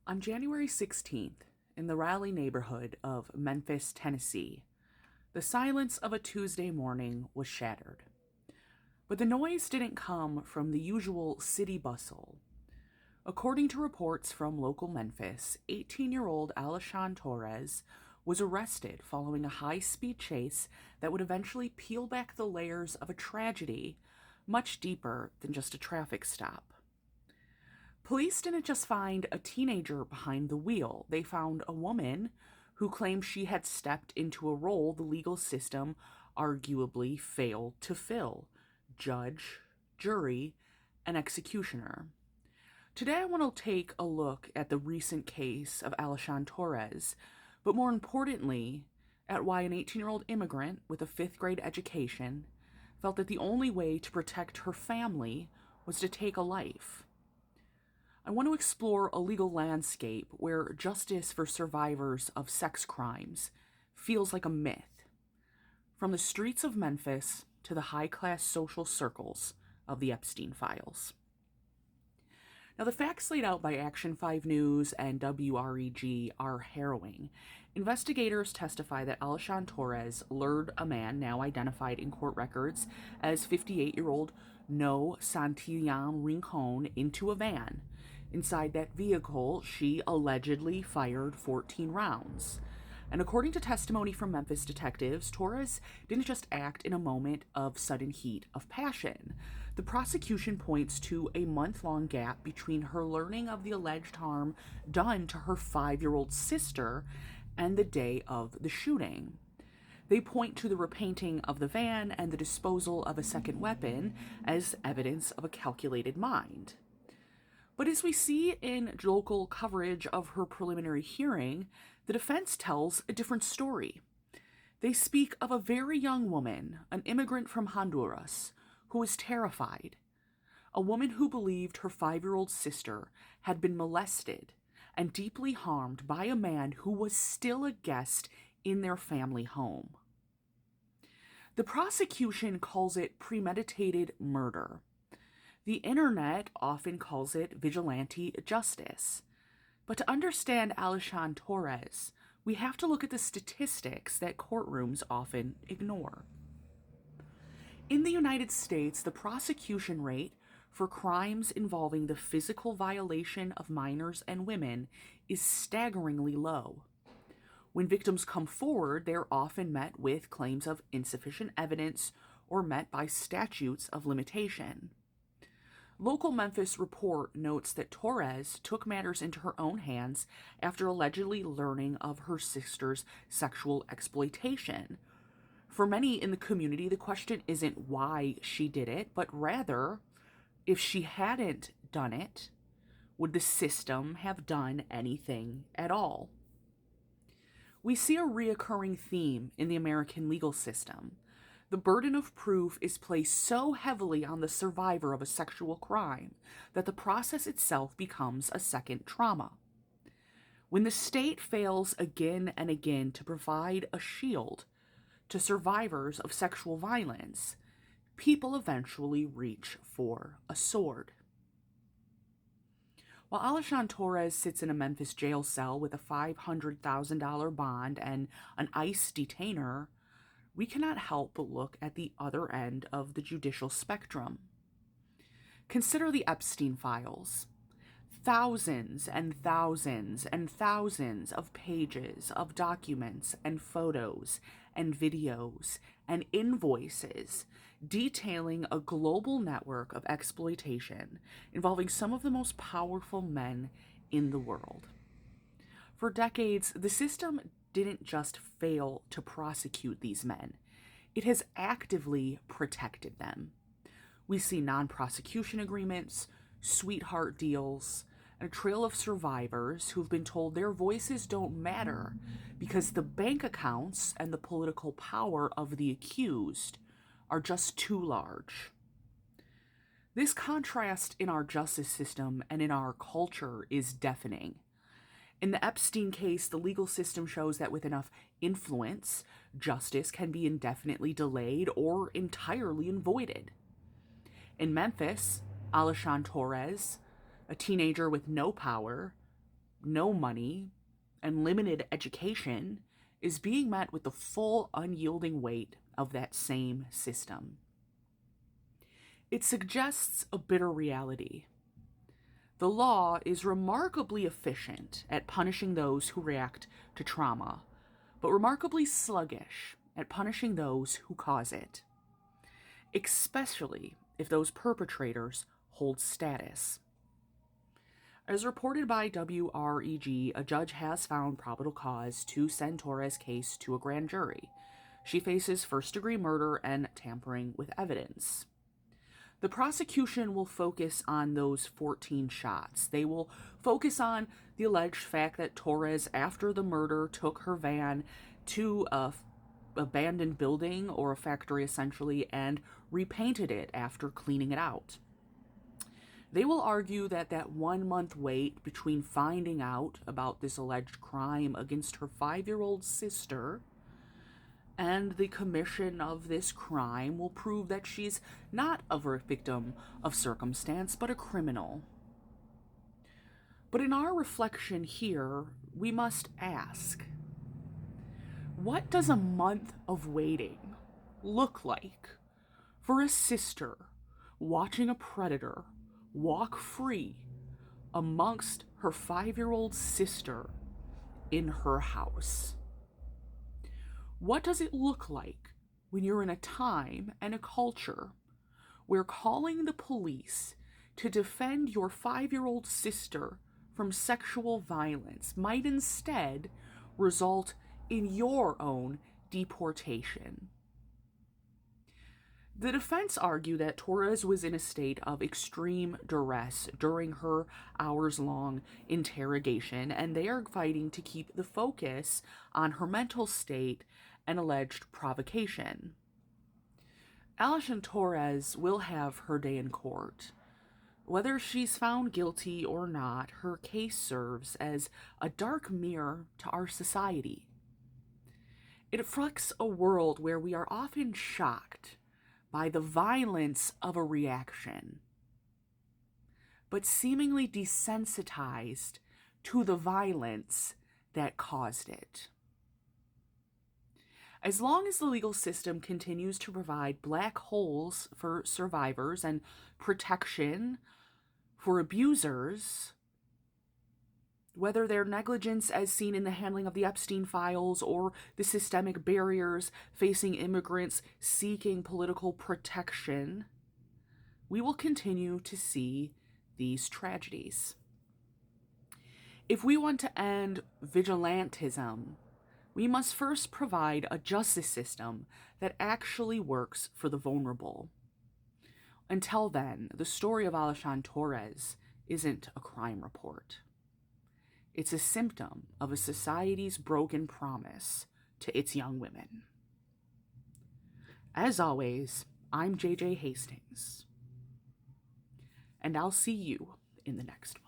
On January 16th, in the Raleigh neighborhood of Memphis, Tennessee, the silence of a Tuesday morning was shattered. But the noise didn't come from the usual city bustle. According to reports from local Memphis, 18-year-old Alishon Torres was arrested following a high-speed chase that would eventually peel back the layers of a tragedy much deeper than just a traffic stop. Police didn't just find a teenager behind the wheel. They found a woman who claimed she had stepped into a role the legal system arguably failed to fill: judge, jury, and executioner. Today I want to take a look at the recent case of Alishon Torres, but more importantly, at why an 18-year-old immigrant with a fifth-grade education felt that the only way to protect her family was to take a life. I want to explore a legal landscape where justice for survivors of sex crimes feels like a myth, from the streets of Memphis to the high-class social circles of the Epstein files. Now, the facts laid out by Action 5 News and WREG are harrowing. Investigators testify that Alishon Torres lured a man, now identified in court records as 58-year-old No Santillan Rincon, into a van. Inside that vehicle, she allegedly fired 14 rounds. And according to testimony from Memphis detectives, Torres didn't just act in a moment of sudden heat of passion. The prosecution points to a month-long gap between her learning of the alleged harm done to her 5-year-old sister and the day of the shooting. They point to the repainting of the van and the disposal of a second weapon as evidence of a calculated mind. But as we see in local coverage of her preliminary hearing, the defense tells a different story. They speak of a very young woman, an immigrant from Honduras, who was terrified. A woman who believed her 5-year-old sister had been molested and deeply harmed by a man who was still a guest in their family home. The prosecution calls it premeditated murder. The internet often calls it vigilante justice. But to understand Alishon Torres, we have to look at the statistics that courtrooms often ignore. In the United States, the prosecution rate for crimes involving the physical violation of minors and women is staggeringly low. When victims come forward, they are often met with claims of insufficient evidence or met by statutes of limitation. Local Memphis report notes that Torres took matters into her own hands after allegedly learning of her sister's sexual exploitation. For many in the community, the question isn't why she did it, but rather, if she hadn't done it, would the system have done anything at all? We see a reoccurring theme in the American legal system. The burden of proof is placed so heavily on the survivor of a sexual crime that the process itself becomes a second trauma. When the state fails again and again to provide a shield to survivors of sexual violence, people eventually reach for a sword. While Alishon Torres sits in a Memphis jail cell with a $500,000 bond and an ICE detainer, we cannot help but look at the other end of the judicial spectrum. Consider the Epstein files. Thousands and thousands and thousands of pages of documents and photos and videos and invoices detailing a global network of exploitation involving some of the most powerful men in the world. For decades, the system didn't just fail to prosecute these men, it has actively protected them. We see non-prosecution agreements, sweetheart deals, and a trail of survivors who've been told their voices don't matter because the bank accounts and the political power of the accused are just too large. This contrast in our justice system and in our culture is deafening. In the Epstein case, the legal system shows that with enough influence, justice can be indefinitely delayed or entirely avoided. In Memphis, Alishon Torres, a teenager with no power, no money, and limited education is being met with the full unyielding weight of that same system. It suggests a bitter reality. The law is remarkably efficient at punishing those who react to trauma, but remarkably sluggish at punishing those who cause it, especially if those perpetrators hold status. As reported by WREG, a judge has found probable cause to send Torres' case to a grand jury. She faces first-degree murder and tampering with evidence. The prosecution will focus on those 14 shots. They will focus on the alleged fact that Torres, after the murder, took her van to a abandoned building, or a factory essentially, and repainted it after cleaning it out. They will argue that that 1 month wait between finding out about this alleged crime against her 5-year-old sister and the commission of this crime will prove that she's not a victim of circumstance, but a criminal. But in our reflection here, we must ask, what does a month of waiting look like for a sister watching a predator walk free amongst her 5-year-old sister in her house? What does it look like when you're in a time and a culture where calling the police to defend your 5-year-old sister from sexual violence might instead result in your own deportation? The defense argue that Torres was in a state of extreme duress during her hours-long interrogation, and they are fighting to keep the focus on her mental state and alleged provocation. Alishon Torres will have her day in court. Whether she's found guilty or not, her case serves as a dark mirror to our society. It reflects a world where we are often shocked by the violence of a reaction, but seemingly desensitized to the violence that caused it. As long as the legal system continues to provide black holes for survivors and protection for abusers, whether their negligence as seen in the handling of the Epstein files or the systemic barriers facing immigrants seeking political protection, we will continue to see these tragedies. If we want to end vigilantism, we must first provide a justice system that actually works for the vulnerable. Until then, the story of Alishon Torres isn't a crime report. It's a symptom of a society's broken promise to its young women. As always, I'm JJ Hastings, and I'll see you in the next one.